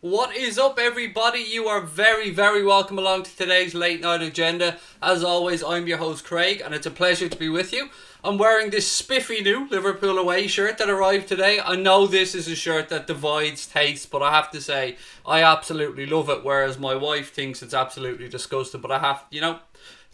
What is up, everybody? You are very, very welcome along to today's late night agenda. As always, I'm your host Craig, and it's a pleasure to be with you. I'm wearing this spiffy new Liverpool away shirt that arrived today. I know this is a shirt that divides taste, but I have to say I absolutely love it, whereas my wife thinks it's absolutely disgusting. But it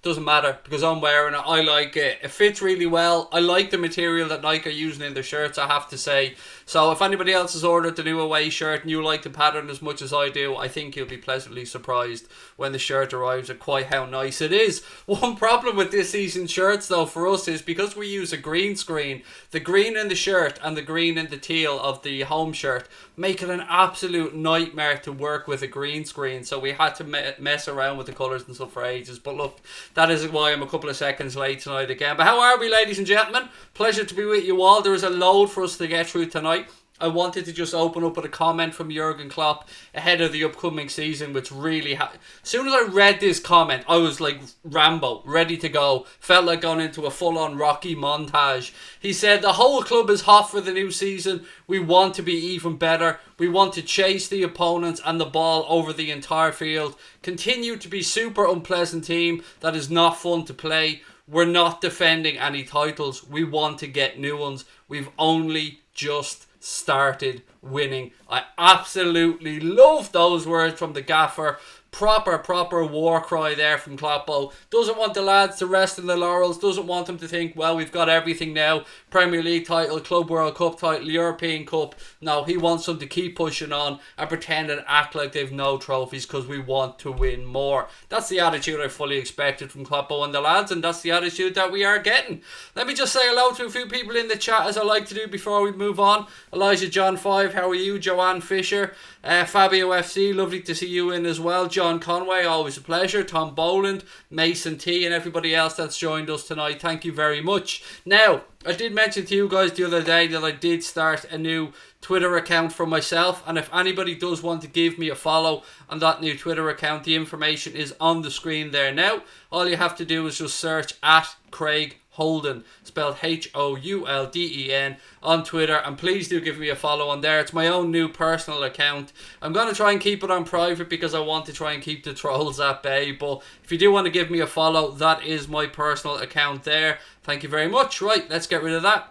doesn't matter because I'm wearing it. I like it. It fits really well. I like the material that Nike are using in their shirts, I have to say. So if anybody else has ordered the new away shirt and you like the pattern as much as I do, I think you'll be pleasantly surprised when the shirt arrives at quite how nice it is. One problem with this season's shirts though for us is because we use a green screen, the green in the shirt and the green in the teal of the home shirt make it an absolute nightmare to work with a green screen. So we had to mess around with the colours and stuff for ages. But look, that is why I'm a couple of seconds late tonight again. But how are we, ladies and gentlemen? Pleasure to be with you all. There is a load for us to get through tonight. I wanted to just open up with a comment from Jurgen Klopp ahead of the upcoming season, which really... As soon as I read this comment, I was like Rambo, ready to go. Felt like going into a full-on Rocky montage. He said, the whole club is hot for the new season. We want to be even better. We want to chase the opponents and the ball over the entire field. Continue to be super unpleasant team that is not fun to play. We're not defending any titles. We want to get new ones. We've only just started winning. I absolutely love those words from the gaffer. Proper war cry there from Kloppo. Doesn't want the lads to rest in the laurels. Doesn't want them to think, well, we've got everything now. Premier League title, Club World Cup title, European Cup. No, he wants them to keep pushing on and pretend and act like they've no trophies because we want to win more. That's the attitude I fully expected from Kloppo and the lads, and that's the attitude that we are getting. Let me just say hello to a few people in the chat as I like to do before we move on. Elijah John 5, how are you? Joanne Fisher, Fabio FC, lovely to see you in as well. John Conway, always a pleasure. Tom Boland, Mason T, and everybody else that's joined us tonight. Thank you very much. Now, I did mention to you guys the other day that I did start a new Twitter account for myself, and if anybody does want to give me a follow on that new Twitter account, the information is on the screen there now. All you have to do is just search at Craig Holden, spelled Houlden, on Twitter, and please do give me a follow on there. It's my own new personal account. I'm going to try and keep it on private because I want to try and keep the trolls at bay, but if you do want to give me a follow, that is my personal account there. Thank you very much. Right, let's get rid of that.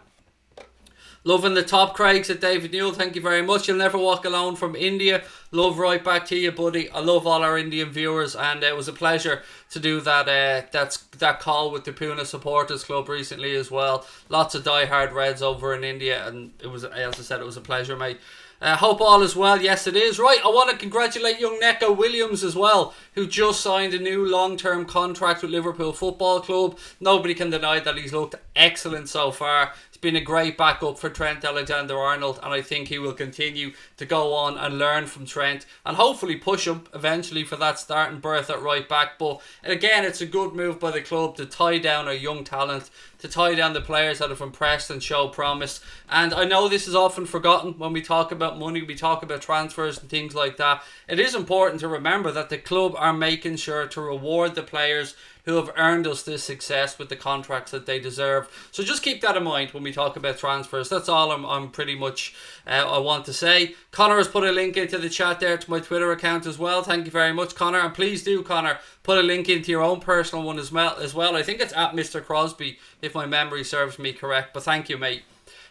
Loving the top, Craig, said David Newell. Thank you very much. You'll never walk alone from India. Love right back to you, buddy. I love all our Indian viewers, and it was a pleasure to do that call with the Pune Supporters Club recently as well. Lots of diehard Reds over in India, and it was, as I said, it was a pleasure, mate. Hope all is well. Yes, it is. Right, I want to congratulate young Neko Williams as well, who just signed a new long-term contract with Liverpool Football Club. Nobody can deny that he's looked excellent so far. He's been a great backup for Trent Alexander-Arnold, and I think he will continue to go on and learn from Trent and hopefully push him eventually for that starting berth at right back. But again, it's a good move by the club to tie down a young talent, to tie down the players that have impressed and show promise. And I know this is often forgotten when we talk about money, we talk about transfers and things like that. It is important to remember that the club are making sure to reward the players who have earned us this success with the contracts that they deserve. So just keep that in mind when we talk about transfers. That's all I'm pretty much I want to say. Connor has put a link into the chat there to my Twitter account as well. Thank you very much, Connor. And please do, Connor, put a link into your own personal one as well. I think it's at Mr. Crosby, if my memory serves me correct. But thank you, mate.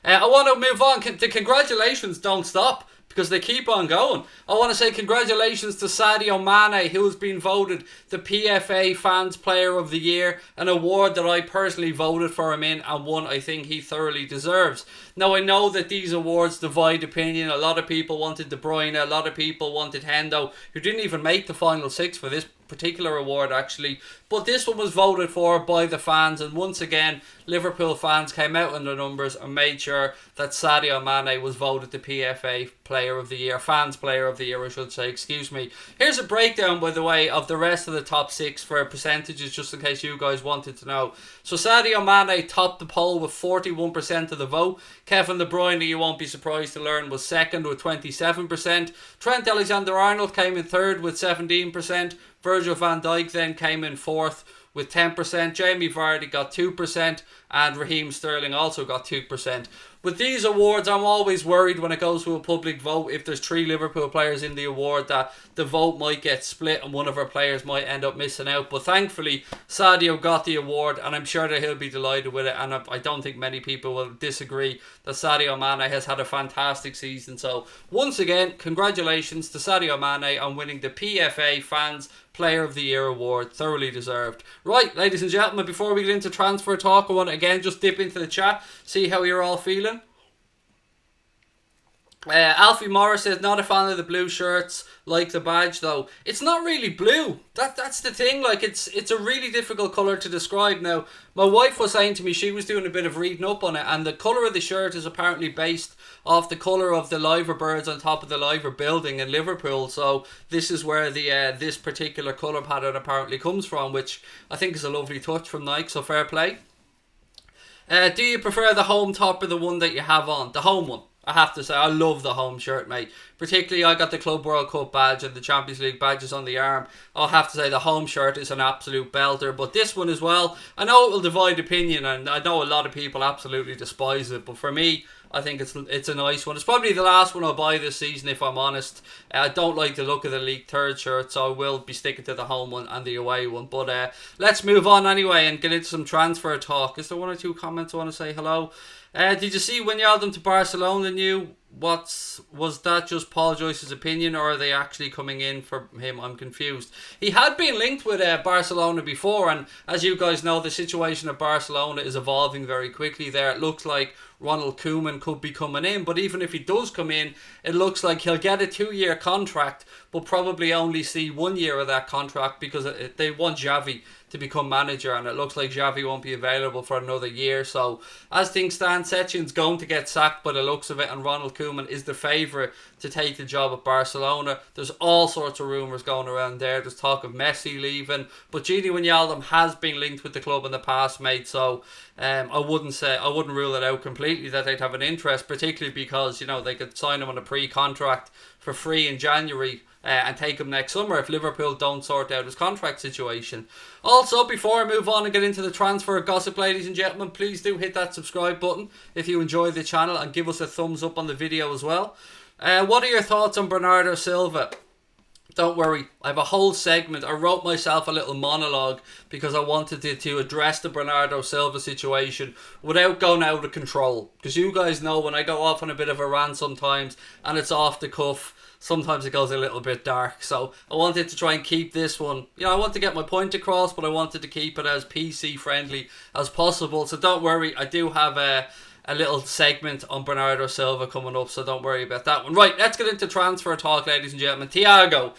I want to move on. The congratulations don't stop, because they keep on going. I want to say congratulations to Sadio Mane, who has been voted the PFA Fans Player of the Year, an award that I personally voted for him in, and one I think he thoroughly deserves. Now, I know that these awards divide opinion. A lot of people wanted De Bruyne, a lot of people wanted Hendo, who didn't even make the final six for this particular award actually, but this one was voted for by the fans, and once again Liverpool fans came out in their numbers and made sure that Sadio Mane was voted the PFA Player of the Year, Fans Player of the Year I should say, excuse me. Here's a breakdown, by the way, of the rest of the top six for percentages, just in case you guys wanted to know. So Sadio Mane topped the poll with 41% of the vote. Kevin De Bruyne, you won't be surprised to learn, was second with 27%. Trent Alexander-Arnold came in third with 17%. Virgil van Dijk then came in fourth with 10%. Jamie Vardy got 2%, and Raheem Sterling also got 2%. with these awards, I'm always worried when it goes to a public vote, if there's 3 Liverpool players in the award, that the vote might get split and one of our players might end up missing out. But thankfully, Sadio got the award, and I'm sure that he'll be delighted with it. And I don't think many people will disagree that Sadio Mane has had a fantastic season. So once again, congratulations to Sadio Mane on winning the PFA Fans Player of the Year award. Thoroughly deserved. Right, ladies and gentlemen, before we get into transfer talk, I want to again just dip into the chat, see how you're all feeling. Alfie Morris says, not a fan of the blue shirts, like the badge though. It's not really blue. That's the thing. Like, it's a really difficult colour to describe. Now, my wife was saying to me, she was doing a bit of reading up on it, and the colour of the shirt is apparently based off the colour of the liver birds on top of the liver building in Liverpool. So this is where the this particular colour pattern apparently comes from, which I think is a lovely touch from Nike, so fair play. Do you prefer the home top or the one that you have on? The home one. I have to say, I love the home shirt, mate. Particularly, I got the Club World Cup badge and the Champions League badges on the arm. I'll have to say the home shirt is an absolute belter. But this one as well, I know it will divide opinion, and I know a lot of people absolutely despise it. But for me, I think it's a nice one. It's probably the last one I'll buy this season, if I'm honest. I don't like the look of the League Third shirt, so I will be sticking to the home one and the away one. But let's move on anyway and get into some transfer talk. Is there 1 or 2 comments I want to say hello? Did you see Wijnaldum to Barcelona new? Was that just Paul Joyce's opinion, or are they actually coming in for him? I'm confused. He had been linked with Barcelona before, and as you guys know, the situation at Barcelona is evolving very quickly there. It looks like Ronald Koeman could be coming in, but even if he does come in, it looks like he'll get a 2-year contract, but probably only see 1 year of that contract because they want Xavi to become manager, and it looks like Xavi won't be available for another year. So as things stand, Setchin's going to get sacked by the looks of it, and Ronald Koeman is the favourite to take the job at Barcelona. There's all sorts of rumours going around there. There's talk of Messi leaving, but Gini Wijnaldum has been linked with the club in the past, mate. So I wouldn't rule it out completely that they'd have an interest, particularly because, you know, they could sign him on a pre-contract for free in January and take him next summer if Liverpool don't sort out his contract situation. Also, before I move on and get into the transfer gossip, ladies and gentlemen, please do hit that subscribe button if you enjoy the channel, and give us a thumbs up on the video as well. What are your thoughts on Bernardo Silva? Don't worry, I have a whole segment. I wrote myself a little monologue because I wanted to address the Bernardo Silva situation without going out of control. Because you guys know when I go off on a bit of a rant sometimes and it's off the cuff, sometimes it goes a little bit dark. So I wanted to try and keep this one, you know, I want to get my point across, but I wanted to keep it as PC friendly as possible. So don't worry, I do have a little segment on Bernardo Silva coming up, so don't worry about that one. Right, let's get into transfer talk, ladies and gentlemen. Thiago.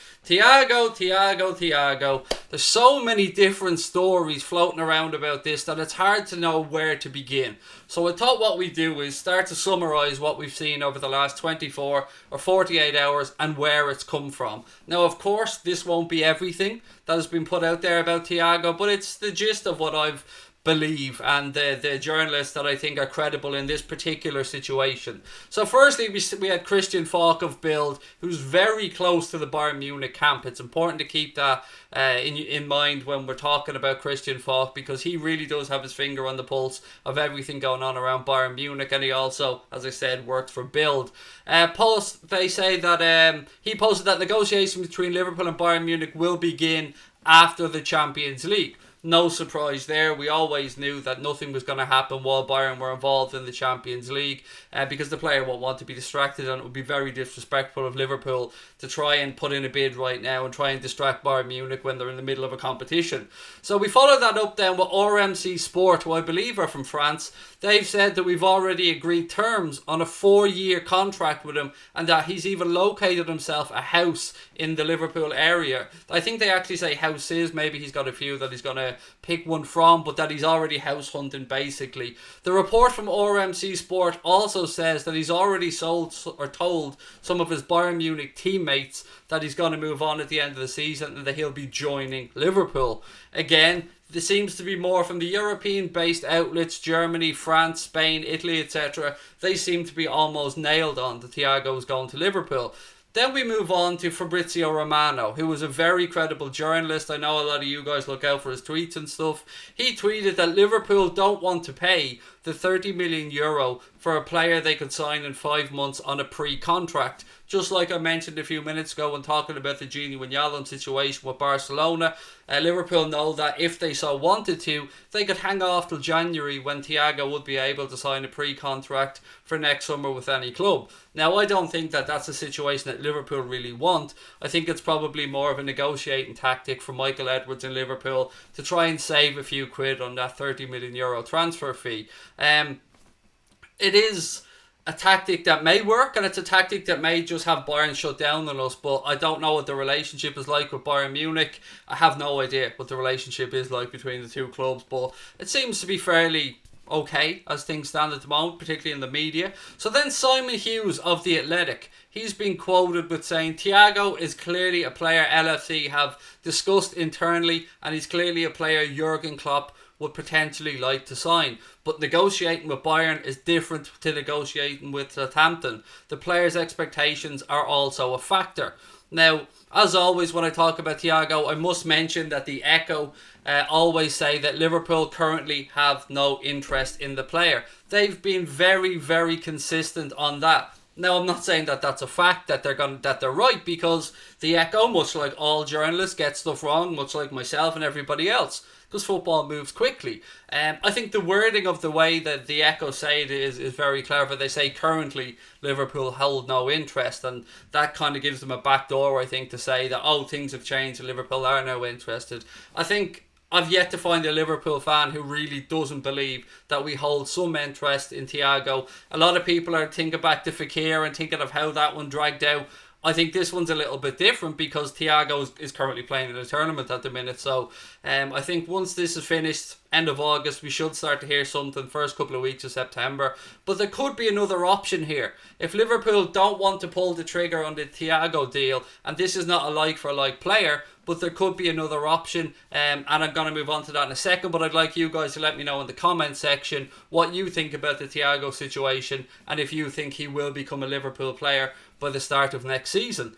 There's so many different stories floating around about this that it's hard to know where to begin. So I thought what we do is start to summarise what we've seen over the last 24 or 48 hours and where it's come from. Now, of course, this won't be everything that has been put out there about Thiago, but it's the gist of what I've believe and the journalists that I think are credible in this particular situation. So firstly, we had Christian Falk of Bild, who's very close to the Bayern Munich camp. It's important to keep that in mind when we're talking about Christian Falk, because he really does have his finger on the pulse of everything going on around Bayern Munich, and he also, as I said, works for Bild. They say that he posted that negotiations between Liverpool and Bayern Munich will begin after the Champions League. No surprise there. We always knew that nothing was going to happen while Bayern were involved in the Champions League, because the player won't want to be distracted, and it would be very disrespectful of Liverpool to try and put in a bid right now and try and distract Bayern Munich when they're in the middle of a competition. So we followed that up then with RMC Sport, who I believe are from France. They've said that we've already agreed terms on a 4-year contract with him, and that he's even located himself a house in the Liverpool area. I think they actually say houses. Maybe he's got a few that he's going to pick one from, but that he's already house hunting basically. The report from RMC Sport also says that he's already told some of his Bayern Munich teammates that he's going to move on at the end of the season and that he'll be joining Liverpool. Again, there seems to be more from the European-based outlets, Germany, France, Spain, Italy, etc. They seem to be almost nailed on that Thiago is going to Liverpool. Then we move on to Fabrizio Romano, who was a very credible journalist. I know a lot of you guys look out for his tweets and stuff. He tweeted that Liverpool don't want to pay the 30 million euro for a player they could sign in 5 months on a pre-contract. Just like I mentioned a few minutes ago when talking about the Gini Wijnaldum situation with Barcelona, Liverpool know that if they so wanted to, they could hang off till January when Thiago would be able to sign a pre-contract for next summer with any club. Now, I don't think that that's a situation that Liverpool really want. I think it's probably more of a negotiating tactic for Michael Edwards in Liverpool to try and save a few quid on that 30 million euro transfer fee. It is a tactic that may work, and it's a tactic that may just have Bayern shut down on us, but I don't know what the relationship is like with Bayern Munich. I have no idea what the relationship is like between the two clubs, but it seems to be fairly okay as things stand at the moment, particularly in the media. So then Simon Hughes of The Athletic, he's been quoted with saying Thiago is clearly a player LFC have discussed internally, and he's clearly a player Jurgen Klopp would potentially like to sign. But negotiating with Bayern is different to negotiating with Southampton. The players' expectations are also a factor. Now, as always, when I talk about Thiago, I must mention that the Echo always say that Liverpool currently have no interest in the player. They've been very, very consistent on that. Now, I'm not saying that that's a fact, that they're right, because the Echo, much like all journalists, get stuff wrong, much like myself and everybody else, because football moves quickly. I think the wording of the way that the Echo say it is very clever. They say currently Liverpool hold no interest, and that kind of gives them a back door, I think, to say that, oh, things have changed and Liverpool are now interested. I think I've yet to find a Liverpool fan who really doesn't believe that we hold some interest in Thiago. A lot of people are thinking back to Fekir and thinking of how that one dragged out. I think this one's a little bit different because Thiago is currently playing in a tournament at the minute. So I think once this is finished, end of August, we should start to hear something first couple of weeks of September. But there could be another option here. If Liverpool don't want to pull the trigger on the Thiago deal, and this is not a like-for-like player, but there could be another option, and I'm going to move on to that in a second, but I'd like you guys to let me know in the comment section what you think about the Thiago situation, and if you think he will become a Liverpool player by the start of next season.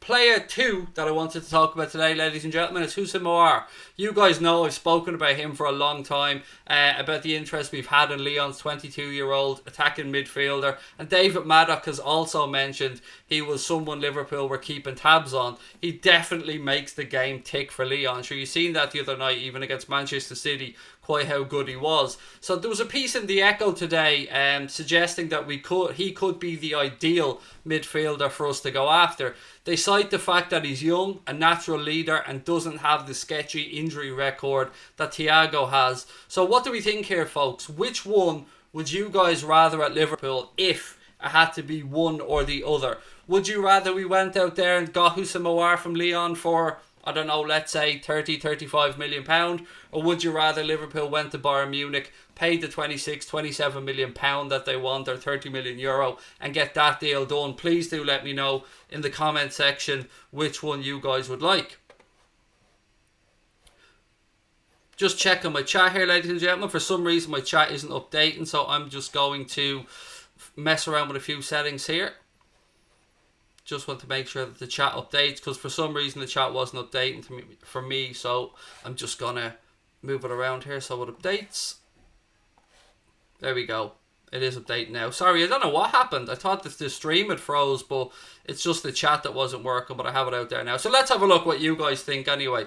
Player 2 that I wanted to talk about today, ladies and gentlemen, is Houssem Aouar. You guys know I've spoken about him for a long time, about the interest we've had in Lyon's 22-year-old attacking midfielder. And David Maddock has also mentioned he was someone Liverpool were keeping tabs on. He definitely makes the game tick for Lyon. Sure, you've seen that the other night, even against Manchester City, quite how good he was. So there was a piece in the Echo today suggesting that he could be the ideal midfielder for us to go after. They cite the fact that he's young, a natural leader, and doesn't have the sketchy injury record that Thiago has. So what do we think here, folks? Which one would you guys rather at Liverpool if it had to be one or the other? Would you rather we went out there and got Houssem Aouar from Lyon for, I don't know, let's say 30-35 million pound, or would you rather Liverpool went to Bayern Munich, paid the 26-27 million pound that they want, or 30 million euro, and get that deal done? Please do let me know in the comment section which one you guys would like. Just checking my chat here, ladies and gentlemen. For some reason my chat isn't updating, so I'm just going to mess around with a few settings here. Just want to make sure that the chat updates, because for some reason the chat wasn't updating for me, so I'm just gonna move it around here so it updates. There we go. It is updating now. Sorry, I don't know what happened. I thought that the stream had froze, but it's just the chat that wasn't working, but I have it out there now. So let's have a look what you guys think anyway.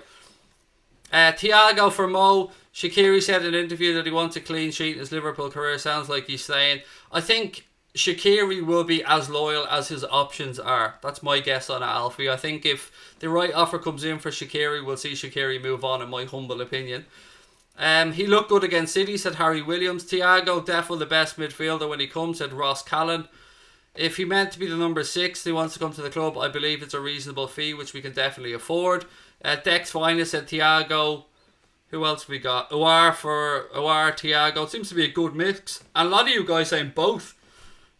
Thiago for Mo. Shaqiri said in an interview that he wants a clean sheet in his Liverpool career. Sounds like he's saying. I think Shaqiri will be as loyal as his options are. That's my guess on it, Alfie. I think if the right offer comes in for Shaqiri, we'll see Shaqiri move on, in my humble opinion. He looked good against City, said Harry Williams. Thiago, definitely the best midfielder when he comes, said Ross Callan. If he meant to be the number 6, he wants to come to the club, I believe it's a reasonable fee, which we can definitely afford. Dex Finest said Thiago. Who else we got? Aouar, Thiago. It seems to be a good mix. And a lot of you guys saying both.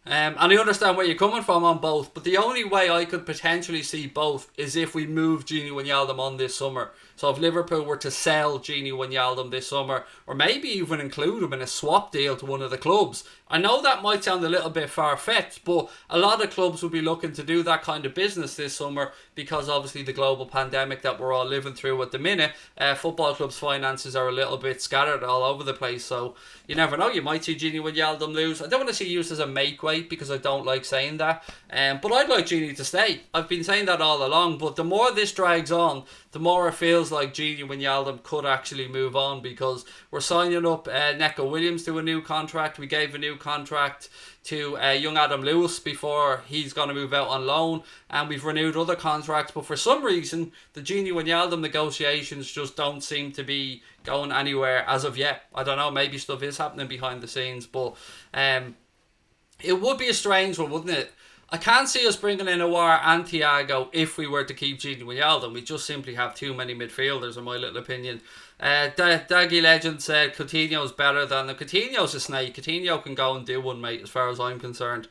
And I understand where you're coming from on both, but the only way I could potentially see both is if we move Gini Wijnaldum on this summer. So if Liverpool were to sell Gini Wijnaldum this summer, or maybe even include him in a swap deal to one of the clubs, I know that might sound a little bit far-fetched, but a lot of clubs will be looking to do that kind of business this summer because obviously the global pandemic that we're all living through at the minute, football clubs' finances are a little bit scattered all over the place, so you never know, you might see Gini Wijnaldum lose. I don't want to see used as a make weight because I don't like saying that, but I'd like Gini to stay. I've been saying that all along, but the more this drags on, the more it feels like Gini Wijnaldum could actually move on because we're signing up Neko Williams to a new contract. We gave a new contract to young Adam Lewis before he's going to move out on loan, and we've renewed other contracts, but for some reason the Gini Wijnaldum negotiations just don't seem to be going anywhere as of yet. I don't know, maybe stuff is happening behind the scenes, but it would be a strange one, wouldn't it? I can't see us bringing in Aouar and Thiago if we were to keep Gini Wijnaldum. We just simply have too many midfielders, in my little opinion. Daggy Legend said Coutinho's better than them. Coutinho's a snake. Coutinho can go and do one, mate, as far as I'm concerned.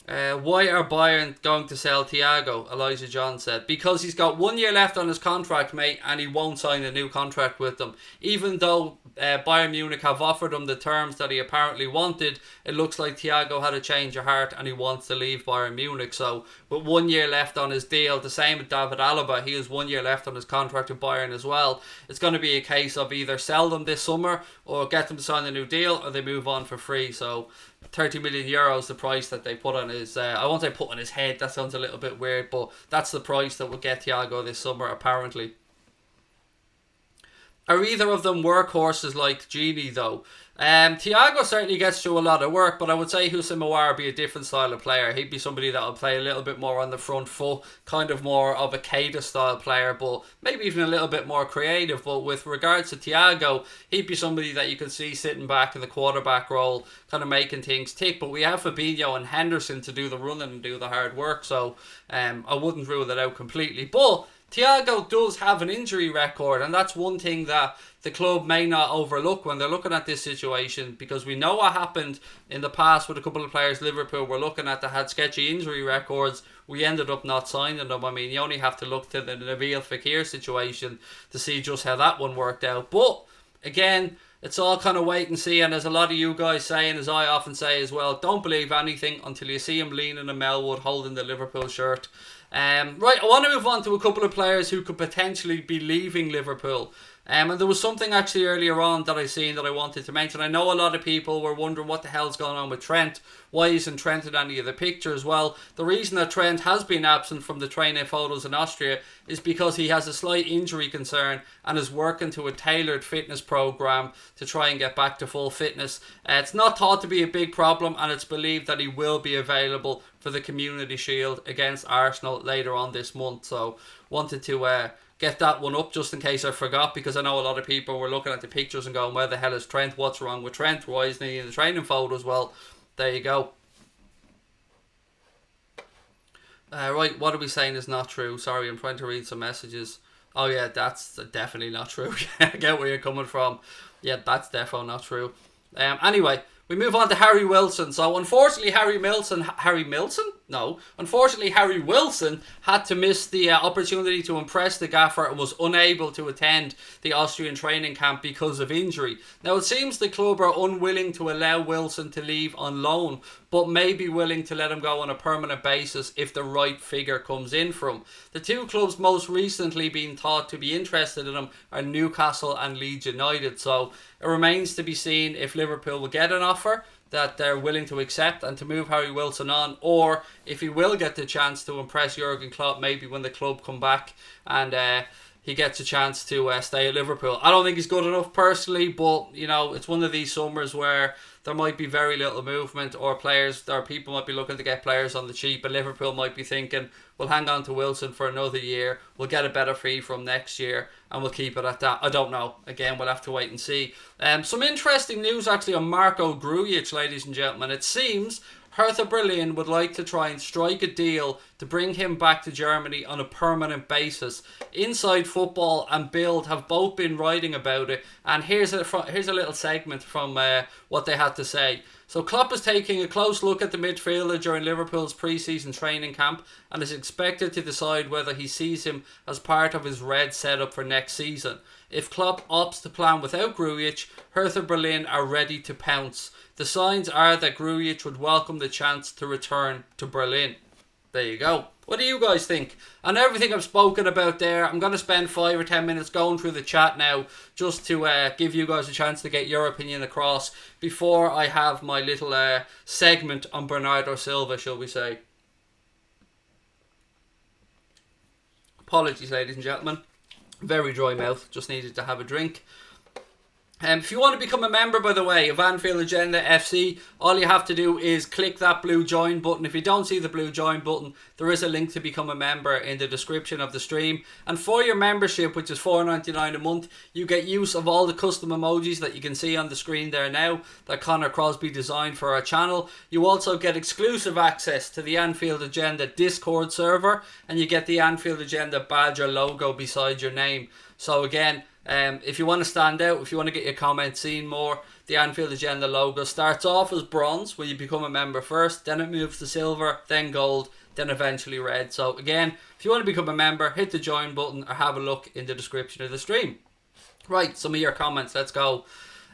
Why are Bayern going to sell Thiago? Elijah John said. Because he's got 1 year left on his contract, mate, and he won't sign a new contract with them. Even though Bayern Munich have offered him the terms that he apparently wanted, it looks like Thiago had a change of heart and he wants to leave Bayern Munich. So, with 1 year left on his deal, the same with David Alaba, he has 1 year left on his contract with Bayern as well. It's going to be a case of either sell them this summer or get them to sign a new deal, or they move on for free. So 30 million euros, the price that they put on his, I won't say put on his head, that sounds a little bit weird, but that's the price that will get Thiago this summer apparently. Are either of them workhorses like Gini though? Thiago certainly gets through a lot of work, but I would say Houssem Aouar would be a different style of player. He'd be somebody that will play a little bit more on the front foot, kind of more of a Keita style player, but maybe even a little bit more creative. But with regards to Thiago, he'd be somebody that you could see sitting back in the quarterback role, kind of making things tick. But we have Fabinho and Henderson to do the running and do the hard work, so I wouldn't rule it out completely. But Thiago does have an injury record, and that's one thing that the club may not overlook when they're looking at this situation, because we know what happened in the past with a couple of players Liverpool were looking at that had sketchy injury records. We ended up not signing them. I mean, you only have to look to the Nabil Fekir situation to see just how that one worked out. But again, it's all kind of wait and see, and as a lot of you guys say, and as I often say as well, don't believe anything until you see him leaning in Melwood holding the Liverpool shirt. Right, I want to move on to a couple of players who could potentially be leaving Liverpool. And there was something actually earlier on that I seen that I wanted to mention. I know a lot of people were wondering what the hell's going on with Trent. Why isn't Trent in any of the pictures? Well, the reason that Trent has been absent from the training photos in Austria is because he has a slight injury concern and is working to a tailored fitness program to try and get back to full fitness. It's not thought to be a big problem, and it's believed that he will be available for the Community Shield against Arsenal later on this month. So wanted to get that one up just in case I forgot, because I know a lot of people were looking at the pictures and going, where the hell is Trent? What's wrong with Trent? Why isn't he in the training photos? Well, there you go. Right, what are we saying is not true? Sorry, I'm trying to read some messages. Oh yeah, that's definitely not true. I get where you're coming from. Yeah, that's definitely not true. Anyway, we move on to Harry Wilson. So unfortunately, Harry Wilson had to miss the opportunity to impress the gaffer and was unable to attend the Austrian training camp because of injury. Now it seems the club are unwilling to allow Wilson to leave on loan, but may be willing to let him go on a permanent basis if the right figure comes in for him. The two clubs most recently being thought to be interested in him are Newcastle and Leeds United. So it remains to be seen if Liverpool will get an offer that they're willing to accept and to move Harry Wilson on, or if he will get the chance to impress Jurgen Klopp maybe when the club come back and he gets a chance to stay at Liverpool. I don't think he's good enough personally, but you know, it's one of these summers where there might be very little movement, or people might be looking to get players on the cheap, and Liverpool might be thinking, we'll hang on to Wilson for another year, we'll get a better fee from next year, and we'll keep it at that. I don't know. Again, we'll have to wait and see. Some interesting news actually on Marko Grujic, ladies and gentlemen. It seems Hertha Berlin would like to try and strike a deal to bring him back to Germany on a permanent basis. Inside Football and Bild have both been writing about it, and here's a little segment from what they had to say. So Klopp is taking a close look at the midfielder during Liverpool's pre-season training camp and is expected to decide whether he sees him as part of his red setup for next season. If Klopp opts to plan without Grujic, Hertha Berlin are ready to pounce. The signs are that Grujic would welcome the chance to return to Berlin. There you go. What do you guys think? And everything I've spoken about there, I'm going to spend 5 or 10 minutes going through the chat now just to give you guys a chance to get your opinion across before I have my little segment on Bernardo Silva, shall we say. Apologies, ladies and gentlemen. Very dry mouth. Just needed to have a drink. If you want to become a member, by the way, of Anfield Agenda FC, all you have to do is click that blue join button. If you don't see the blue join button, there is a link to become a member in the description of the stream. And for your membership, which is $4.99 a month, you get use of all the custom emojis that you can see on the screen there now that Connor Crosby designed for our channel. You also get exclusive access to the Anfield Agenda Discord server, and you get the Anfield Agenda badge or logo beside your name. So again, if you want to stand out, if you want to get your comments seen more, the Anfield Agenda logo starts off as bronze when you become a member first, then it moves to silver, then gold, then eventually red. So again, if you want to become a member, hit the join button or have a look in the description of the stream. Right, some of your comments, let's go.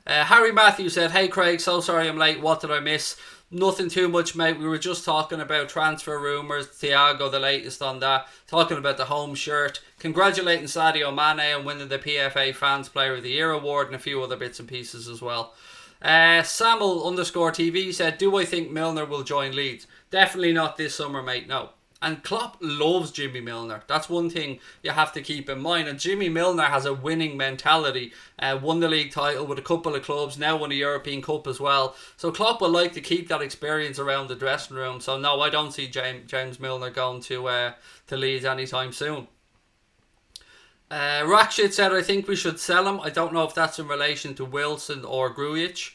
Harry Matthews said, "Hey Craig, so sorry I'm late, what did I miss?" Nothing too much, mate. We were just talking about transfer rumours, Thiago, the latest on that, talking about the home shirt, congratulating Sadio Mane on winning the PFA Fans Player of the Year award and a few other bits and pieces as well. Samuel_TV said, "Do I think Milner will join Leeds?" Definitely not this summer, mate, no. And Klopp loves Jimmy Milner. That's one thing you have to keep in mind. And Jimmy Milner has a winning mentality. Won the league title with a couple of clubs. Now won a European Cup as well. So Klopp would like to keep that experience around the dressing room. So no, I don't see James Milner going to Leeds anytime soon. Rakshit said, "I think we should sell him." I don't know if that's in relation to Wilson or Grujic.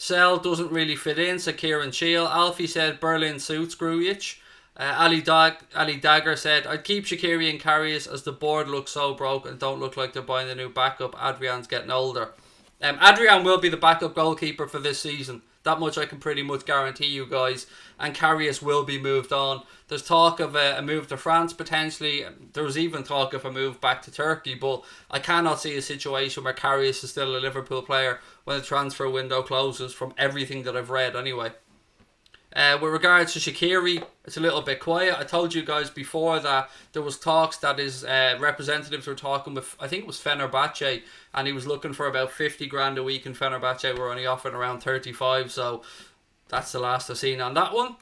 Sell doesn't really fit in, so Kieran Shield. Alfie said Berlin suits Grujic. Ali Dagger said, "I'd keep Shaqiri and Karius as the board looks so broke and don't look like they're buying a new backup. Adrian's getting older." Adrian will be the backup goalkeeper for this season. That much I can pretty much guarantee you guys. And Karius will be moved on. There's talk of a move to France potentially. There was even talk of a move back to Turkey. But I cannot see a situation where Karius is still a Liverpool player when the transfer window closes, from everything that I've read anyway. With regards to Shaqiri, it's a little bit quiet. I told you guys before that there was talks that his representatives were talking with, I think it was Fenerbahce, and he was looking for about 50 grand a week, and Fenerbahce were only offering around 35, so that's the last I've seen on that one.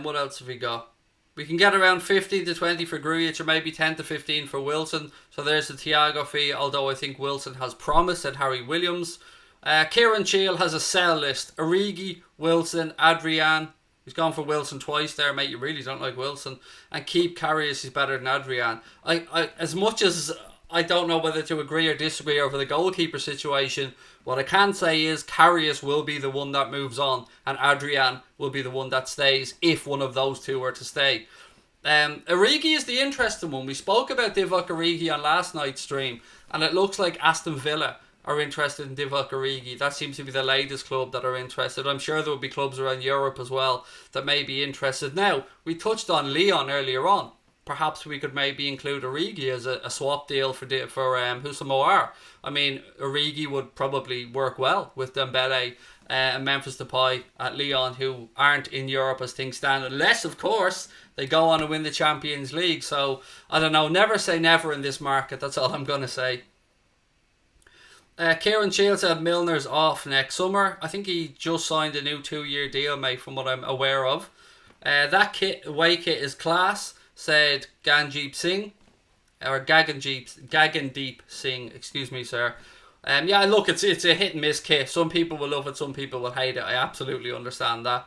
What else have we got? We can get around 15 to 20 for Grujic, or maybe 10 to 15 for Wilson. So there's the Thiago fee, although I think Wilson has promised at Harry Williams. Kieran Shield has a sell list. Origi, Wilson, Adrian. He's gone for Wilson twice there, mate. You really don't like Wilson. And keep Karius is better than Adrian. I as much as I don't know whether to agree or disagree over the goalkeeper situation, what I can say is Karius will be the one that moves on, and Adrian will be the one that stays if one of those two were to stay. Origi is the interesting one. We spoke about Divock Origi on last night's stream, and it looks like Aston Villa are interested in Divock Origi. That seems to be the latest club that are interested. I'm sure there will be clubs around Europe as well that may be interested. Now, we touched on Lyon earlier on. Perhaps we could maybe include Origi as a swap deal for Houssem Aouar. I mean, Origi would probably work well with Dembele and Memphis Depay at Lyon, who aren't in Europe as things stand, unless, of course, they go on and win the Champions League. So, I don't know. Never say never in this market. That's all I'm going to say. Kieran Shield said Milner's off next summer. I think he just signed a new 2-year deal, mate, from what I'm aware of. That away kit is class, said Gagandeep Singh, excuse me, sir. Yeah, look, it's a hit and miss kit. Some people will love it, some people will hate it. I absolutely understand that.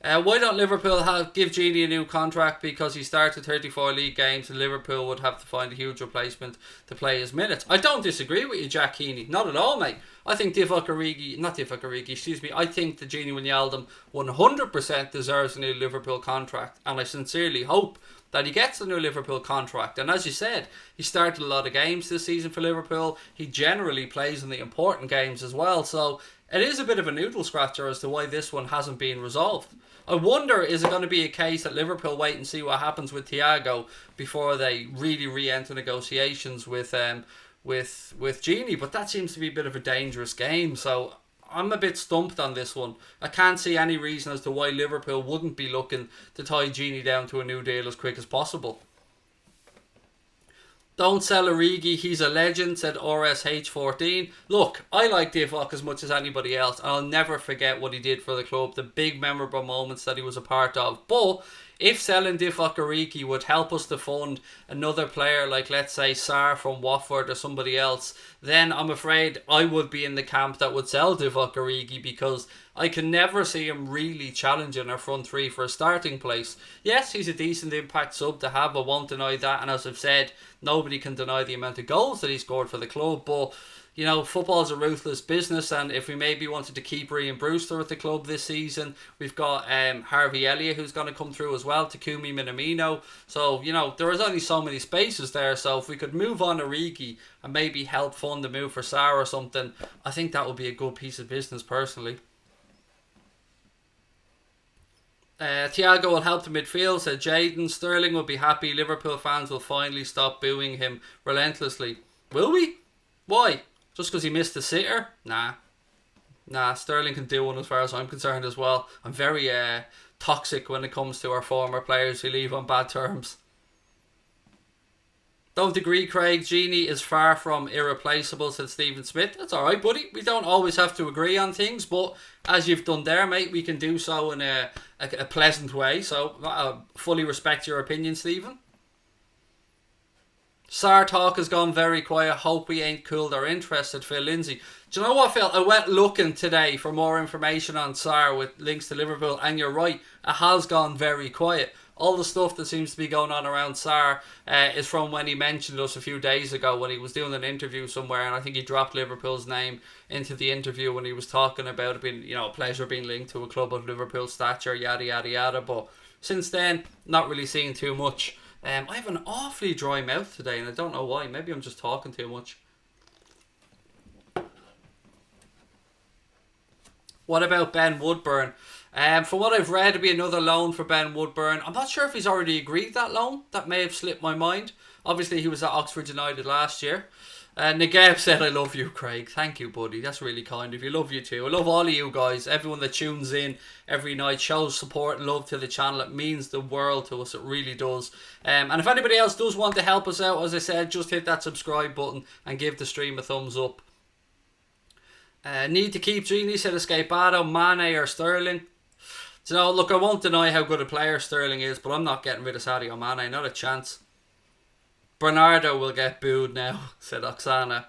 Why don't Liverpool give Gini a new contract? Because he started 34 league games and Liverpool would have to find a huge replacement to play his minutes. I don't disagree with you, Jack Heaney. Not at all, mate. I think Divock Origi, not Divock Origi, excuse me, I think that Gini Wijnaldum 100% deserves a new Liverpool contract, and I sincerely hope that he gets a new Liverpool contract. And as you said, he started a lot of games this season for Liverpool. He generally plays in the important games as well, so it is a bit of a noodle scratcher as to why this one hasn't been resolved. I wonder, is it going to be a case that Liverpool wait and see what happens with Thiago before they really re-enter negotiations with Gini? But that seems to be a bit of a dangerous game, so I'm a bit stumped on this one. I can't see any reason as to why Liverpool wouldn't be looking to tie Gini down to a new deal as quick as possible. Don't sell Origi, he's a legend, said RSH14. Look, I like Divock as much as anybody else, and I'll never forget what he did for the club, the big memorable moments that he was a part of. But if selling Divock Origi would help us to fund another player like, let's say, Sarr from Watford or somebody else, then I'm afraid I would be in the camp that would sell Divock Origi, because I can never see him really challenging our front three for a starting place. Yes, he's a decent impact sub to have, I won't deny that, and as I've said, nobody can deny the amount of goals that he scored for the club, but you know, football's a ruthless business, and if we maybe wanted to keep Ryan Brewster at the club this season, we've got Harvey Elliott who's going to come through as well, Takumi Minamino, so you know, there is only so many spaces there, so if we could move on Origi and maybe help fund the move for Sarr or something, I think that would be a good piece of business personally. Thiago will help the midfield, said Jadon. Sterling will be happy. Liverpool fans will finally stop booing him relentlessly. Will we? Why? Just because he missed the sitter? Nah, Sterling can do one as far as I'm concerned as well. I'm very toxic when it comes to our former players who leave on bad terms. Don't agree, Craig. Gini is far from irreplaceable, said Stephen Smith. That's alright, buddy. We don't always have to agree on things, but as you've done there, mate, we can do so in a pleasant way. So I fully respect your opinion, Stephen. Sarr talk has gone very quiet. Hope we ain't cooled our interest, said Phil Lindsay. Do you know what, Phil? I went looking today for more information on Sarr with links to Liverpool, and you're right, it has gone very quiet. All the stuff that seems to be going on around Sarr is from when he mentioned us a few days ago when he was doing an interview somewhere, and I think he dropped Liverpool's name into the interview when he was talking about it being, you know, a pleasure being linked to a club of Liverpool stature, yada yada yada. But since then, not really seeing too much. I have an awfully dry mouth today, and I don't know why. Maybe I'm just talking too much. What about Ben Woodburn? From what I've read, it'll be another loan for Ben Woodburn. I'm not sure if he's already agreed that loan. That may have slipped my mind. Obviously, he was at Oxford United last year. Nagab said, I love you, Craig. Thank you, buddy. That's really kind of you. Love you too. I love all of you guys. Everyone that tunes in every night, shows support and love to the channel. It means the world to us. It really does. And if anybody else does want to help us out, as I said, just hit that subscribe button and give the stream a thumbs up. Need to keep Gini, said Escapado, Mane or Sterling. So look, I won't deny how good a player Sterling is, but I'm not getting rid of Sadio Mane, not a chance. Bernardo will get booed now, said Oksana.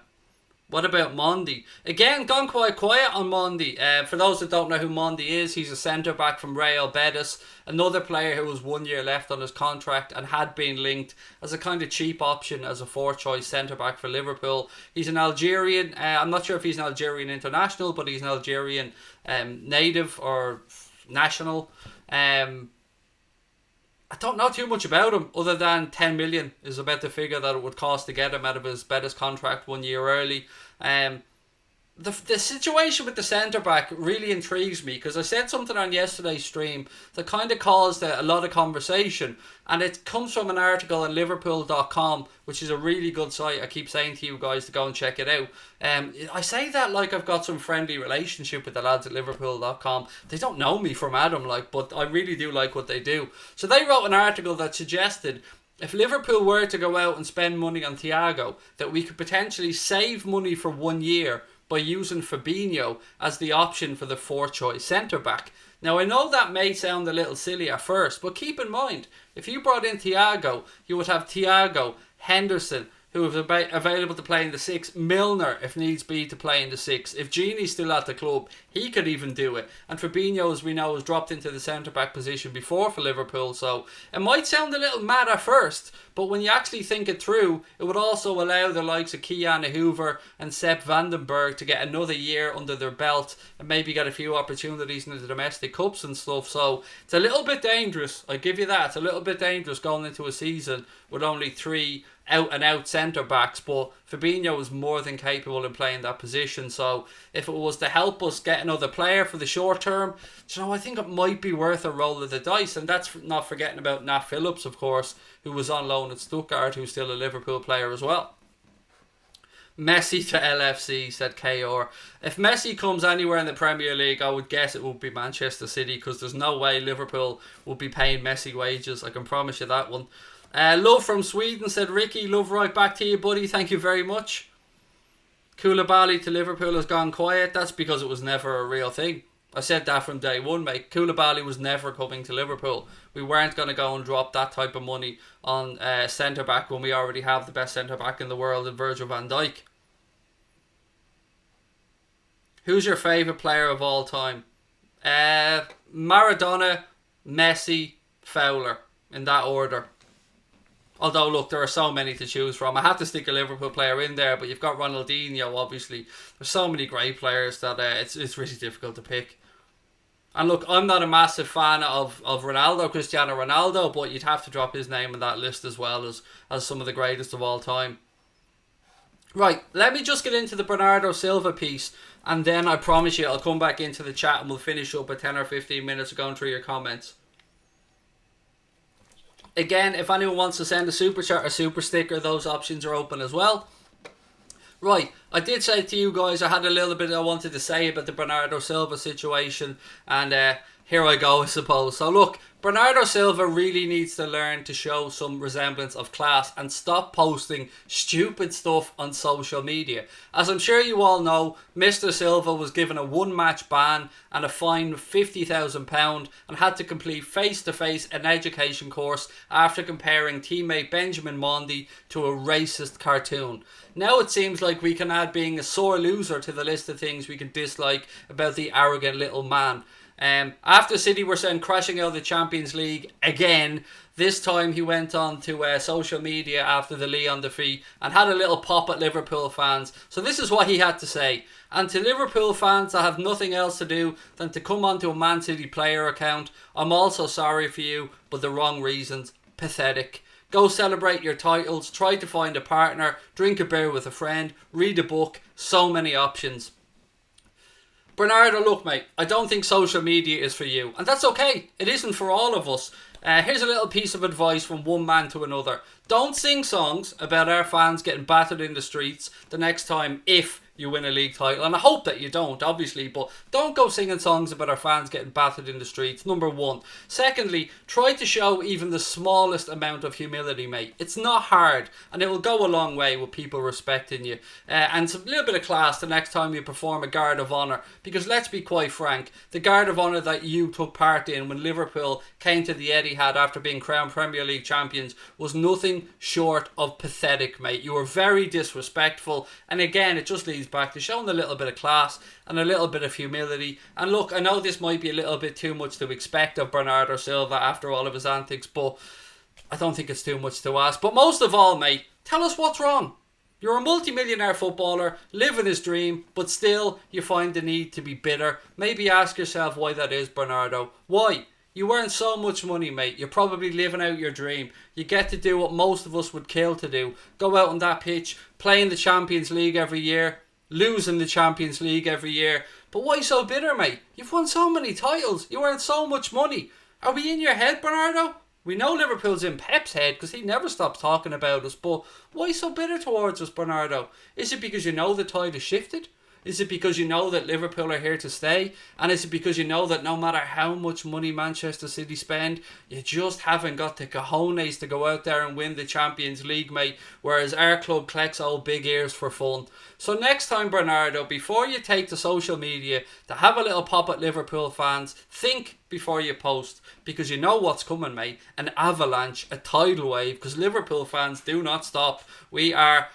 What about Mondi? Again, gone quite quiet on Mondi. For those that don't know who Mondi is, he's a centre-back from Real Betis. Another player who has 1 year left on his contract and had been linked as a kind of cheap option as a fourth-choice centre-back for Liverpool. He's an Algerian. I'm not sure if he's an Algerian international, but he's an Algerian native or national. I don't know too much about him other than 10 million is about the figure that it would cost to get him out of his Betis contract 1 year early. The situation with the centre-back really intrigues me because I said something on yesterday's stream that kind of caused a lot of conversation, and it comes from an article on Liverpool.com, which is a really good site. I keep saying to you guys to go and check it out. I say that like I've got some friendly relationship with the lads at Liverpool.com. They don't know me from Adam, but I really do like what they do. So they wrote an article that suggested if Liverpool were to go out and spend money on Thiago, that we could potentially save money for 1 year by using Fabinho as the option for the fourth-choice centre-back. Now, I know that may sound a little silly at first, but keep in mind, if you brought in Thiago, you would have Thiago, Henderson, who is available to play in the 6, Milner, if needs be, to play in the 6. If Gini's still at the club, he could even do it. And Fabinho, as we know, has dropped into the centre-back position before for Liverpool, so it might sound a little mad at first, But when you actually think it through, it would also allow the likes of Kylian Hoover and Sepp Vandenberg to get another year under their belt and maybe get a few opportunities in the domestic cups and stuff. So it's a little bit dangerous. I give you that. It's a little bit dangerous going into a season with only 3 out and out centre backs, but Fabinho was more than capable in playing that position. So if it was to help us get another player for the short term, I think it might be worth a roll of the dice. And that's not forgetting about Nat Phillips, of course, who was on loan at Stuttgart, who's still a Liverpool player as well. Messi to LFC, said KR. If Messi comes anywhere in the Premier League, I would guess it would be Manchester City, because there's no way Liverpool will be paying Messi wages. I can promise you that one. Love from Sweden, said Ricky. Love right back to you, buddy. Thank you very much. Koulibaly to Liverpool has gone quiet. That's because it was never a real thing. I said that from day one, mate. Koulibaly was never coming to Liverpool. We weren't going to go and drop that type of money on centre-back when we already have the best centre-back in the world in Virgil van Dijk. Who's your favourite player of all time? Maradona, Messi, Fowler, in that order. Although, look, there are so many to choose from. I have to stick a Liverpool player in there, but you've got Ronaldinho, obviously. There's so many great players that it's really difficult to pick. And look, I'm not a massive fan of Ronaldo, Cristiano Ronaldo, but you'd have to drop his name in that list as well as some of the greatest of all time. Right, let me just get into the Bernardo Silva piece, and then I promise you I'll come back into the chat and we'll finish up at 10 or 15 minutes of going through your comments. Again, if anyone wants to send a super chat or super sticker, those options are open as well. Right, I did say to you guys I had a little bit I wanted to say about the Bernardo Silva situation, and here I go, I suppose. So look, Bernardo Silva really needs to learn to show some resemblance of class and stop posting stupid stuff on social media. As I'm sure you all know, Mr. Silva was given a 1-match ban and a fine of £50,000 and had to complete face-to-face an education course after comparing teammate Benjamin Mendy to a racist cartoon. Now it seems like we can add being a sore loser to the list of things we can dislike about the arrogant little man. After City were sent crashing out of the Champions League again, this time he went on to social media after the Lyon defeat and had a little pop at Liverpool fans. So this is what he had to say. And to Liverpool fans that have nothing else to do than to come onto a Man City player account, I'm also sorry for you, but the wrong reasons. Pathetic. Go celebrate your titles, try to find a partner, drink a beer with a friend, read a book, so many options. Bernardo, look mate, I don't think social media is for you, and that's okay, it isn't for all of us. Here's a little piece of advice from one man to another. Don't sing songs about our fans getting battered in the streets the next time if you win a league title, and I hope that you don't, obviously, but don't go singing songs about our fans getting battered in the streets, number one. Secondly, try to show even the smallest amount of humility, mate. It's not hard, and it will go a long way with people respecting you. And a little bit of class the next time you perform a Guard of Honour, because let's be quite frank, the Guard of Honour that you took part in when Liverpool came to the Etihad after being crowned Premier League champions was nothing short of pathetic, mate. You were very disrespectful, and again, it just leads back to showing a little bit of class and a little bit of humility. And look, I know this might be a little bit too much to expect of Bernardo Silva after all of his antics, but I don't think it's too much to ask. But most of all, mate, tell us what's wrong. You're a multi-millionaire footballer, living his dream, but still you find the need to be bitter. Maybe ask yourself why that is, Bernardo. Why? You earn so much money, mate. You're probably living out your dream. You get to do what most of us would kill to do. Go out on that pitch, play in the Champions League every year, lose in the Champions League every year. But why so bitter, mate? You've won so many titles. You earn so much money. Are we in your head, Bernardo? We know Liverpool's in Pep's head because he never stops talking about us. But why so bitter towards us, Bernardo? Is it because you know the tide has shifted? Is it because you know that Liverpool are here to stay? And is it because you know that no matter how much money Manchester City spend, you just haven't got the cojones to go out there and win the Champions League, mate, whereas our club collects old big ears for fun? So next time, Bernardo, before you take to social media to have a little pop at Liverpool fans, think before you post, because you know what's coming, mate. An avalanche, a tidal wave, because Liverpool fans do not stop. We are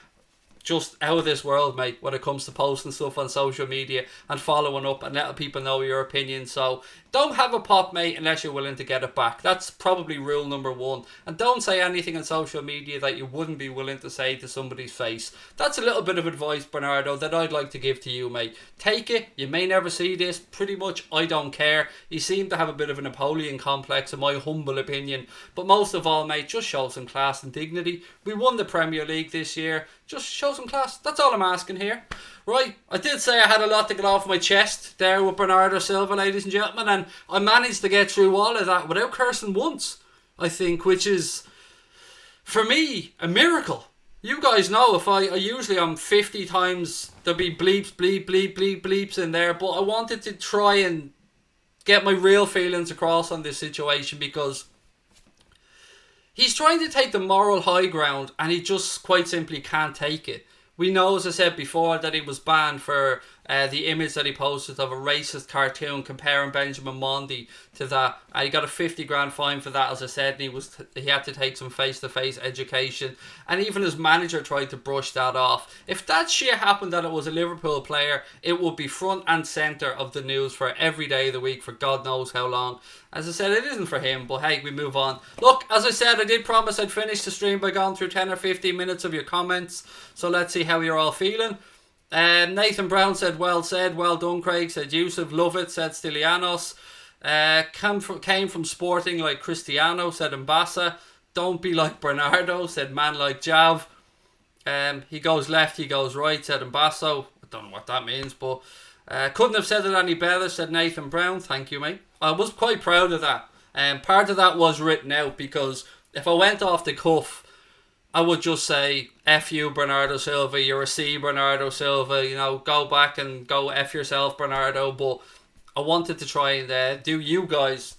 just out of this world, mate, when it comes to posting stuff on social media and following up and letting people know your opinion. So don't have a pop, mate, unless you're willing to get it back. That's probably rule number one. And don't say anything on social media that you wouldn't be willing to say to somebody's face. That's a little bit of advice, Bernardo, that I'd like to give to you, mate. Take it. You may never see this. Pretty much, I don't care. You seem to have a bit of a Napoleon complex, in my humble opinion. But most of all, mate, just show some class and dignity. We won the Premier League this year. Just show some class. That's all I'm asking here. Right, I did say I had a lot to get off my chest there with Bernardo Silva, ladies and gentlemen, and I managed to get through all of that without cursing once, I think, which is, for me, a miracle. You guys know if I usually I'm 50 times, there'll be bleeps, bleep, bleep, bleep, bleeps in there, but I wanted to try and get my real feelings across on this situation because he's trying to take the moral high ground and he just quite simply can't take it. We know, as I said before, that he was banned for the image that he posted of a racist cartoon comparing Benjamin Mendy to that. He got a 50 grand fine for that, as I said, and he had to take some face-to-face education. And even his manager tried to brush that off. If that shit happened that it was a Liverpool player, it would be front and centre of the news for every day of the week for God knows how long. As I said, it isn't for him, but hey, we move on. Look, as I said, I did promise I'd finish the stream by going through 10 or 15 minutes of your comments. So let's see how you're all feeling. Nathan Brown said, well done, Craig, said Yusuf. Love it, said Stylianos. Came from Sporting like Cristiano, said Mbassa. Don't be like Bernardo, said man like Jav. He goes left, he goes right, said Mbasso. I don't know what that means, but couldn't have said it any better, said Nathan Brown. Thank you, mate. I was quite proud of that. Part of that was written out because if I went off the cuff, I would just say, F you, Bernardo Silva, you're a C, Bernardo Silva, you know, go back and go F yourself, Bernardo. But I wanted to try and do you guys,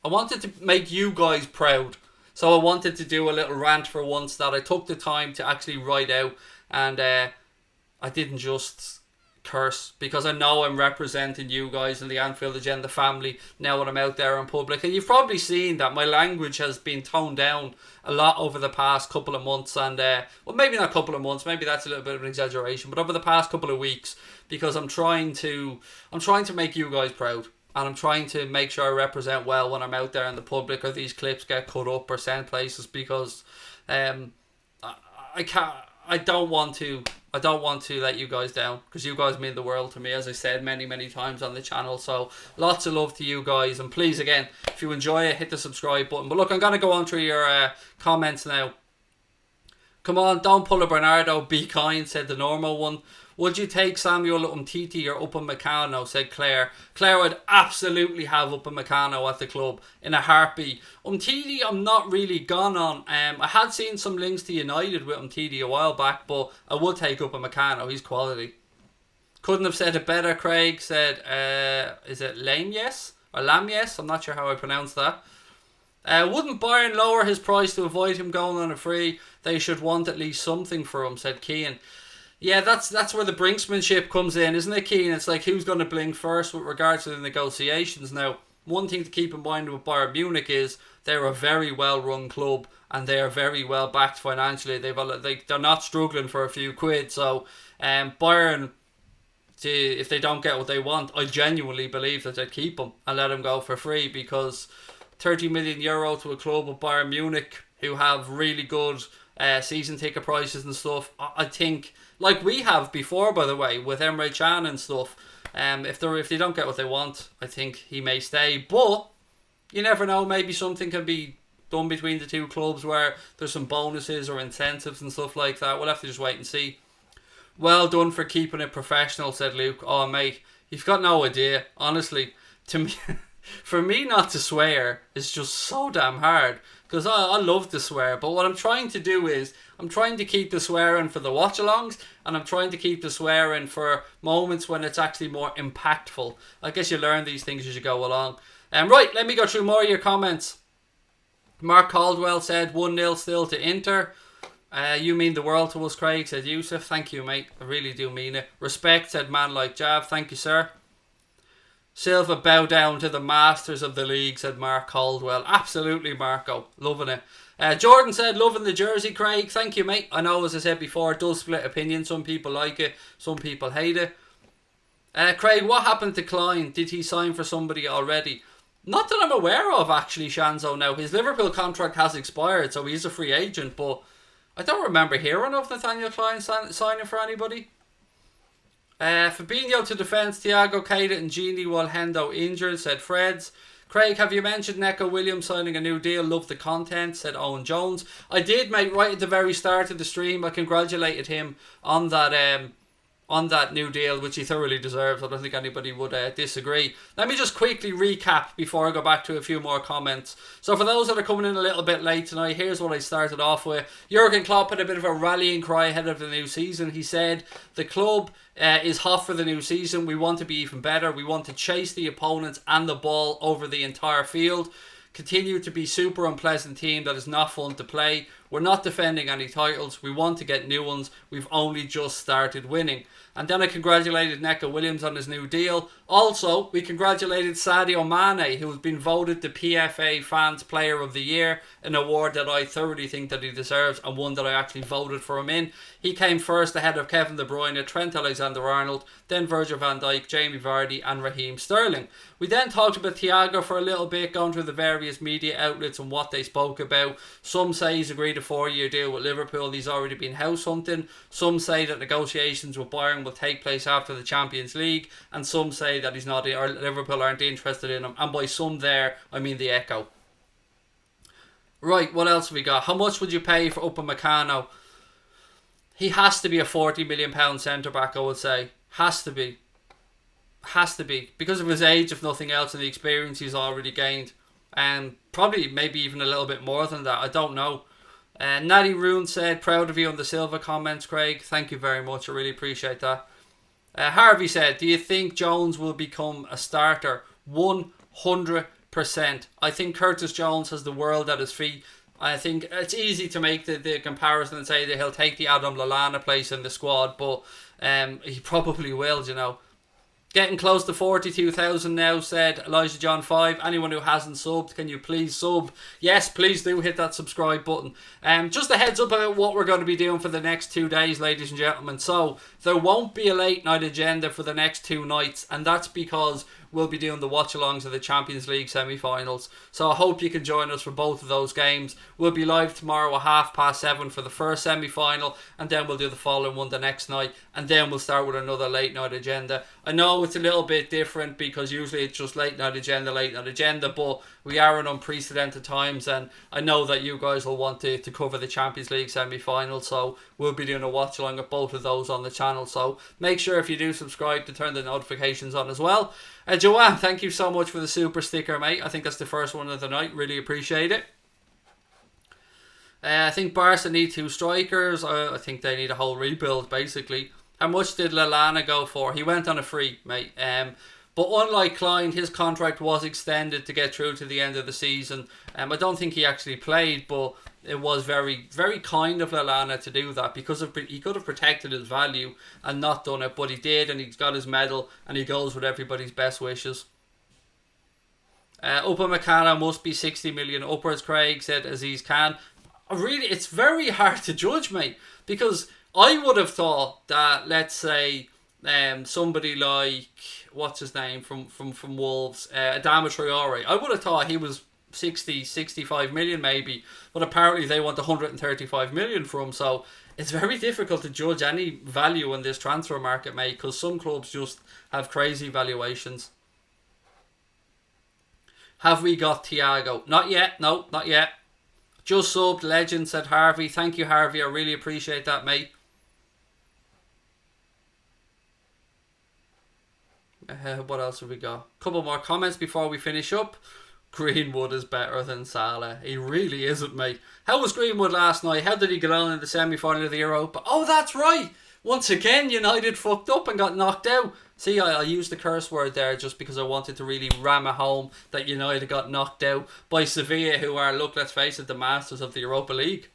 I wanted to make you guys proud. So I wanted to do a little rant for once that I took the time to actually write out, and I didn't just curse, because I know I'm representing you guys in the Anfield Agenda family now when I'm out there in public. And you've probably seen that my language has been toned down a lot over the past couple of months, and well, maybe not a couple of months, maybe that's a little bit of an exaggeration, but over the past couple of weeks, because I'm trying to make you guys proud, and I'm trying to make sure I represent well when I'm out there in the public, or these clips get cut up or sent places, because I don't want to let you guys down, because you guys mean the world to me, as I said many times on the channel. So lots of love to you guys, and please, again, if you enjoy it, hit the subscribe button. But look, I'm going to go on through your comments now. Come on, don't pull a Bernardo, be kind, said the normal one. Would you take Samuel Umtiti or Upamecano, said Claire. Claire would absolutely have Upamecano at the club in a heartbeat. Umtiti I'm not really gone on. I had seen some links to United with Umtiti a while back, but I would take Upamecano, he's quality. Couldn't have said it better, Craig, said, is it Lamyes? Or Lamyes? I'm not sure how I pronounce that. Wouldn't Bayern lower his price to avoid him going on a free? They should want at least something for him, said Kylian. Yeah, that's where the brinksmanship comes in, isn't it, Keane? It's like, who's going to blink first with regards to the negotiations. Now, one thing to keep in mind with Bayern Munich is they're a very well-run club, and they are very well backed financially. They're not struggling for a few quid. So, Bayern, if they don't get what they want, I genuinely believe that they'd keep him and let him go for free, because 30 million euro to a club of Bayern Munich, who have really good season ticket prices and stuff, I think, like we have before, by the way, with Emre Can and stuff, if they don't get what they want, I think he may stay. But you never know, maybe something can be done between the two clubs where there's some bonuses or incentives and stuff like that. We'll have to just wait and see. Well done for keeping it professional, said Luke. Oh, mate, you've got no idea. Honestly, to me, for me not to swear is just so damn hard, because I love to swear. But what I'm trying to do is, I'm trying to keep the swearing for the watch-alongs, and I'm trying to keep the swearing for moments when it's actually more impactful. I guess you learn these things as you go along. Right, let me go through more of your comments. Mark Caldwell said 1-0 still to Inter. You mean the world to us, Craig, said Yusuf. Thank you, mate. I really do mean it. Respect, said man like Jav. Thank you, sir. Silva bow down to the masters of the league, said Mark Caldwell. Absolutely, Marco. Loving it. Jordan said, loving the jersey, Craig. Thank you, mate. I know, as I said before, it does split opinion. Some people like it, some people hate it. Craig, what happened to Klein? Did he sign for somebody already? Not that I'm aware of, actually, Shanzo. Now, his Liverpool contract has expired, so he's a free agent, but I don't remember hearing of Nathaniel Klein signing for anybody. Fabinho to defence, Thiago, Keita and Gini while Hendo injured, said Freds. Craig, have you mentioned Neko Williams signing a new deal? Love the content, said Owen Jones. I did, mate, right at the very start of the stream. I congratulated him on that new deal, which he thoroughly deserves. I don't think anybody would disagree. Let me just quickly recap before I go back to a few more comments. So for those that are coming in a little bit late tonight, here's what I started off with. Jurgen Klopp had a bit of a rallying cry ahead of the new season. He said, the club is hot for the new season. We want to be even better. We want to chase the opponents and the ball over the entire field. Continue to be super unpleasant team that is not fun to play. We're not defending any titles. We want to get new ones. We've only just started winning. And then I congratulated Neko Williams on his new deal. Also, we congratulated Sadio Mane, who has been voted the PFA Fans Player of the Year, an award that I thoroughly think that he deserves and one that I actually voted for him in. He came first ahead of Kevin De Bruyne, Trent Alexander-Arnold, then Virgil van Dijk, Jamie Vardy and Raheem Sterling. We then talked about Thiago for a little bit, going through the various media outlets and what they spoke about. Some say he's agreed a 4-year deal with Liverpool. He's already been house hunting. Some say that negotiations with Bayern will take place after the Champions League, and some say that he's not, or Liverpool aren't interested in him, and by some there I mean the Echo. Right, what else have we got? How much would you pay for Upamecano? He has to be a £40 million centre back, I would say. Has to be because of his age, if nothing else, and the experience he's already gained, and probably maybe even a little bit more than that. I don't know. Natty Rune said, proud of you on the Silva comments, Craig. Thank you very much. I really appreciate that. Harvey said, do you think Jones will become a starter? 100%. I think Curtis Jones has the world at his feet. I think it's easy to make the comparison and say that he'll take the Adam Lallana place in the squad, but he probably will, you know. Getting close to 42,000 now, said Elijah John 5. Anyone who hasn't subbed, can you please sub? Yes, please do hit that subscribe button. Just a heads up about what we're going to be doing for the next 2 days, ladies and gentlemen. So, there won't be a late night agenda for the next 2 nights, and that's because we'll be doing the watch-alongs of the Champions League semi-finals. So I hope you can join us for both of those games. We'll be live tomorrow at 7:30 for the first semi-final, and then we'll do the following one the next night, and then we'll start with another late night agenda. I know it's a little bit different because usually it's just late night agenda, but we are in unprecedented times, and I know that you guys will want to cover the Champions League semi-final, so we'll be doing a watch-along of both of those on the channel. So make sure if you do subscribe to turn the notifications on as well. Joanne, thank you so much for the super sticker, mate. I think that's the first one of the night. Really appreciate it. I think Barca need 2 strikers. I think they need a whole rebuild, basically. How much did Lallana go for? He went on a free, mate. But unlike Klein, his contract was extended to get through to the end of the season. I don't think he actually played, but it was very, very kind of Lallana to do that, because he could have protected his value and not done it, but he did, and he's got his medal, and he goes with everybody's best wishes. Upamecano must be 60 million upwards, Craig, said Aziz Khan. Really, it's very hard to judge, mate, because I would have thought that, let's say, somebody like, what's his name from Wolves, Adama Traore, I would have thought he was 65 million maybe, but apparently they want 135 million for him, so it's very difficult to judge any value in this transfer market, mate, because some clubs just have crazy valuations. Have we got Thiago? Not yet, no, not yet. Just subbed, legend, said Harvey. Thank you, Harvey, I really appreciate that, mate. What else have we got? Couple more comments before we finish up. Greenwood is better than Salah. He really isn't, mate. How was Greenwood last night? How did he get on in the semi-final of the Europa? Oh, that's right. Once again, United fucked up and got knocked out. See, I used the curse word there just because I wanted to really ram it home that United got knocked out by Sevilla, who are, look, let's face it, the masters of the Europa League.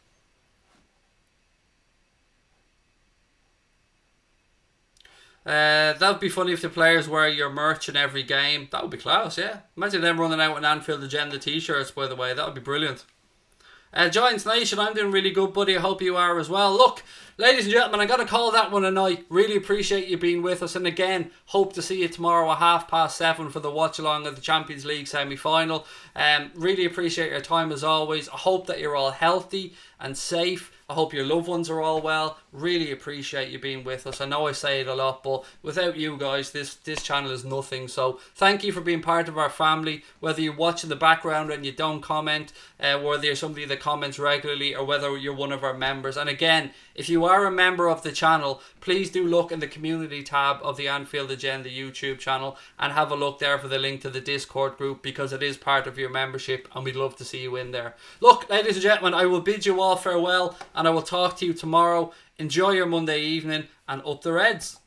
That would be funny if the players wear your merch in every game. That would be class, yeah. Imagine them running out in Anfield Agenda t-shirts, by the way. That would be brilliant. Giants Nation, I'm doing really good, buddy. I hope you are as well. Look, ladies and gentlemen, I got to call that one a night. Really appreciate you being with us. And again, hope to see you tomorrow at 7:30 for the watch-along of the Champions League semi-final. Really appreciate your time as always. I hope that you're all healthy and safe. I hope your loved ones are all well. Really appreciate you being with us. I know I say it a lot, but without you guys, this channel is nothing. So thank you for being part of our family. Whether you watch in the background and you don't comment, whether you're somebody that comments regularly, or whether you're one of our members. And again, if you are a member of the channel, please do look in the community tab of the Anfield Agenda YouTube channel and have a look there for the link to the Discord group, because it is part of your membership and we'd love to see you in there. Look, ladies and gentlemen, I will bid you all farewell and I will talk to you tomorrow. Enjoy your Monday evening and up the Reds.